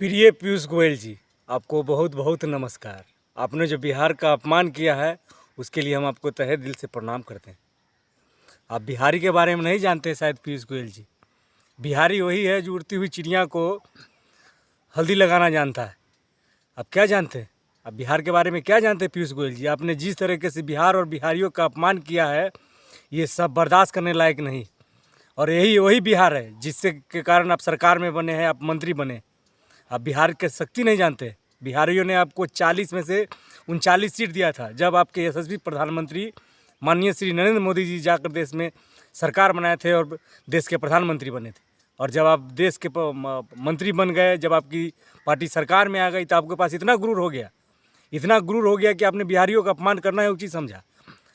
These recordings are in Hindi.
प्रिय पीयूष गोयल जी, आपको बहुत बहुत नमस्कार। आपने जो बिहार का अपमान किया है उसके लिए हम आपको तहे दिल से प्रणाम करते हैं। आप बिहारी के बारे में नहीं जानते शायद पीयूष गोयल जी। बिहारी वही है जो उड़ती हुई चिड़िया को हल्दी लगाना जानता है। आप क्या जानते हैं? आप बिहार के बारे में क्या जानते हैं पीयूष गोयल जी? आपने जिस तरीके से बिहार और बिहारियों का अपमान किया है ये सब बर्दाश्त करने लायक नहीं। और यही वही बिहार है जिससे के कारण आप सरकार में बने हैं, आप मंत्री बने। आप बिहार के शक्ति नहीं जानते। बिहारियों ने आपको 40 में से 39 सीट दिया था जब आपके यशस्वी प्रधानमंत्री माननीय श्री नरेंद्र मोदी जी जाकर देश में सरकार बनाए थे और देश के प्रधानमंत्री बने थे। और जब आप देश के मंत्री बन गए, जब आपकी पार्टी सरकार में आ गई तो आपके पास इतना गुरूर हो गया कि आपने बिहारियों का अपमान करना है उचित समझा।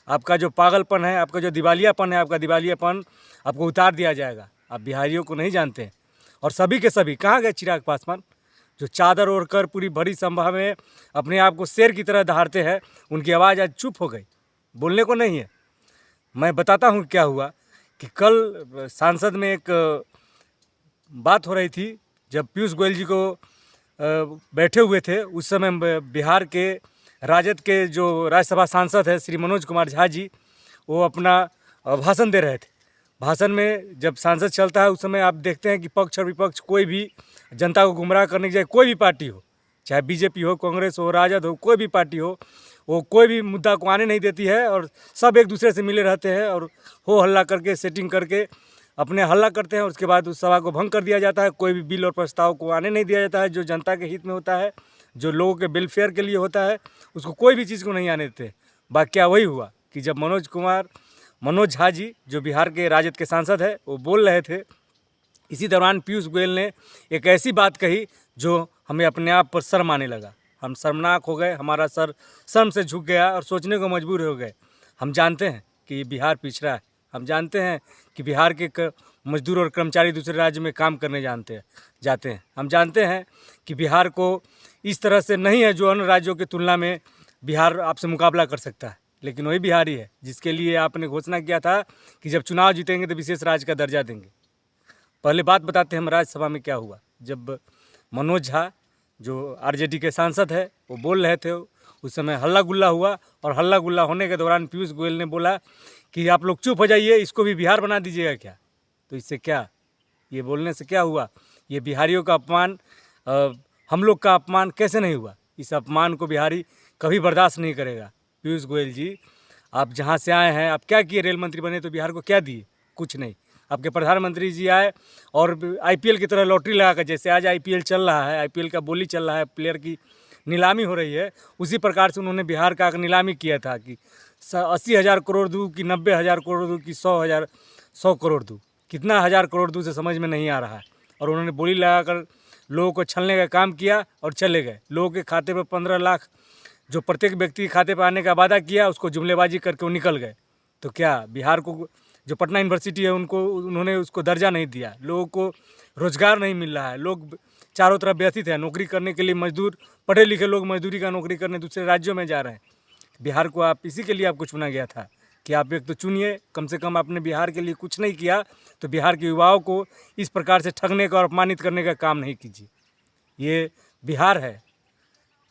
आपका जो पागलपन है, आपका जो दिवालियापन है, आपका दिवालियापन आपको उतार दिया जाएगा। आप बिहारियों को नहीं जानते हैं। और सभी के सभी कहाँ गए? चिराग पासवान जो चादर ओढ़कर पूरी भरी सभा में अपने आप को शेर की तरह दहाड़ते हैं, उनकी आवाज़ आज चुप हो गई, बोलने को नहीं है। मैं बताता हूँ क्या हुआ कि कल सांसद में एक बात हो रही थी जब पीयूष गोयल जी को बैठे हुए थे। उस समय बिहार के राजद के जो राज्यसभा सांसद है श्री मनोज कुमार झा जी, वो अपना भाषण दे रहे थे। भाषण में जब सांसद चलता है उस समय आप देखते हैं कि पक्ष और विपक्ष कोई भी जनता को गुमराह करने की जाए, कोई भी पार्टी हो, चाहे बीजेपी हो, कांग्रेस हो, राजद हो, कोई भी पार्टी हो, वो कोई भी मुद्दा को आने नहीं देती है और सब एक दूसरे से मिले रहते हैं और हो हल्ला करके सेटिंग करके अपने हल्ला करते हैं। उसके बाद उस सभा को भंग कर दिया जाता है। कोई भी बिल और प्रस्ताव को आने नहीं दिया जाता है जो जनता के हित में होता है, जो लोगों के वेलफेयर के लिए होता है, उसको कोई भी चीज़ को नहीं आने देते। वाकया वही हुआ कि जब मनोज झा जी जो बिहार के राजद के सांसद है वो बोल रहे थे, इसी दौरान पीयूष गोयल ने एक ऐसी बात कही जो हमें अपने आप पर शर्म आने लगा। हम शर्मनाक हो गए, हमारा सर शर्म से झुक गया और सोचने को मजबूर हो गए। हम जानते हैं कि बिहार पिछड़ा है। हम जानते हैं कि बिहार के मजदूर और कर्मचारी दूसरे राज्य में काम करने जाते हैं। हम जानते हैं कि बिहार को इस तरह से नहीं है जो अन्य राज्यों की तुलना में बिहार आपसे मुकाबला कर सकता है। लेकिन वही बिहारी है जिसके लिए आपने घोषणा किया था कि जब चुनाव जीतेंगे तो विशेष राज्य का दर्जा देंगे। पहले बात बताते हैं हम राज्यसभा में क्या हुआ। जब मनोज झा जो आरजेडी के सांसद है वो बोल रहे थे, उस समय हल्ला गुल्ला हुआ और हल्ला गुल्ला होने के दौरान पीयूष गोयल ने बोला कि आप लोग चुप हो जाइए, इसको भी बिहार बना दीजिएगा क्या। तो इससे क्या, ये बोलने से क्या हुआ? ये बिहारियों का अपमान, हम लोग का अपमान कैसे नहीं हुआ? इस अपमान को बिहारी कभी बर्दाश्त नहीं करेगा। पीयूष गोयल जी, आप जहाँ से आए हैं, आप क्या किए? रेल मंत्री बने तो बिहार को क्या दिए? कुछ नहीं। आपके प्रधानमंत्री जी आए और आईपीएल की तरह लॉटरी लगाकर, जैसे आज आईपीएल चल रहा है, आईपीएल का बोली चल रहा है, प्लेयर की नीलामी हो रही है, उसी प्रकार से उन्होंने बिहार का नीलामी किया था कि 80,000 करोड़ दूँ कि 90,000 करोड़ दूँ कि 100 करोड़ दूँ। कितना हज़ार करोड़ दूँ से समझ में नहीं आ रहा है। और उन्होंने बोली लगाकर लोगों को छलने का काम किया और चले गए। लोगों के खाते पर 15 लाख जो प्रत्येक व्यक्ति के खाते पर आने का वादा किया, उसको जुमलेबाजी करके वो निकल गए। तो क्या बिहार को जो पटना यूनिवर्सिटी है उन्होंने उसको दर्जा नहीं दिया, लोगों को रोज़गार नहीं मिल रहा है, लोग चारों तरफ व्यथित है। नौकरी करने के लिए मजदूर, पढ़े लिखे लोग मजदूरी का नौकरी करने दूसरे राज्यों में जा रहे हैं। बिहार को आप इसी के लिए आपको चुना गया था कि आप एक तो चुनिए। कम से कम आपने बिहार के लिए कुछ नहीं किया तो बिहार के युवाओं को इस प्रकार से ठगने का और अपमानित करने का काम नहीं कीजिए। ये बिहार है।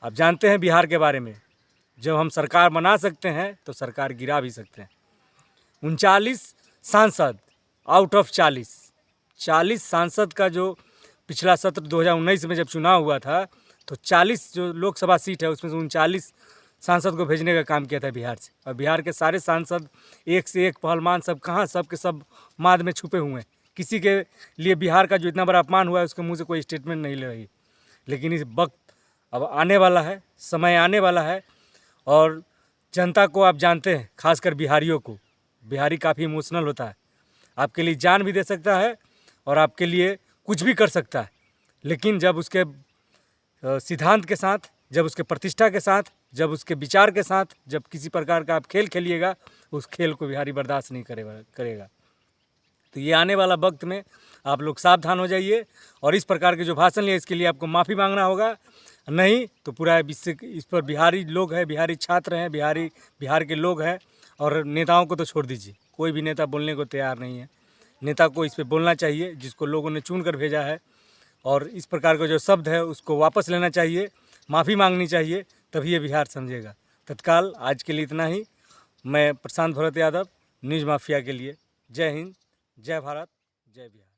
आप जानते हैं बिहार के बारे में, जब हम सरकार बना सकते हैं तो सरकार गिरा भी सकते हैं। 39 सांसद आउट ऑफ 40 सांसद का जो पिछला सत्र 2019 में जब चुनाव हुआ था तो 40 जो लोकसभा सीट है उसमें से 39 सांसद को भेजने का काम किया था बिहार से। और बिहार के सारे सांसद एक से एक पहलवान, सब कहाँ, सब के सब माद में छुपे हुए हैं। किसी के लिए बिहार का जो इतना बड़ा अपमान हुआ है उसके मुँह से कोई स्टेटमेंट नहीं ले रही। लेकिन इस वक्त अब आने वाला है, समय आने वाला है और जनता को आप जानते हैं, खासकर बिहारियों को, बिहारी काफ़ी इमोशनल होता है। आपके लिए जान भी दे सकता है और आपके लिए कुछ भी कर सकता है। लेकिन जब उसके सिद्धांत के साथ, जब उसके प्रतिष्ठा के साथ, जब उसके विचार के साथ, जब किसी प्रकार का आप खेल खेलिएगा, उस खेल को बिहारी बर्दाश्त नहीं करेगा। तो ये आने वाला वक्त में आप लोग सावधान हो जाइए और इस प्रकार के जो भाषण लिए इसके लिए आपको माफ़ी मांगना होगा। नहीं तो पूरा विश्व इस पर बिहारी लोग हैं, बिहारी छात्र हैं, बिहार के लोग हैं। और नेताओं को तो छोड़ दीजिए, कोई भी नेता बोलने को तैयार नहीं है। नेता को इस पे बोलना चाहिए जिसको लोगों ने चुन कर भेजा है। और इस प्रकार का जो शब्द है उसको वापस लेना चाहिए, माफ़ी मांगनी चाहिए, तभी ये बिहार समझेगा। तत्काल आज के लिए इतना ही। मैं प्रशांत भरत यादव, न्यूज़ माफिया के लिए। जय हिंद, जय भारत, जय बिहार।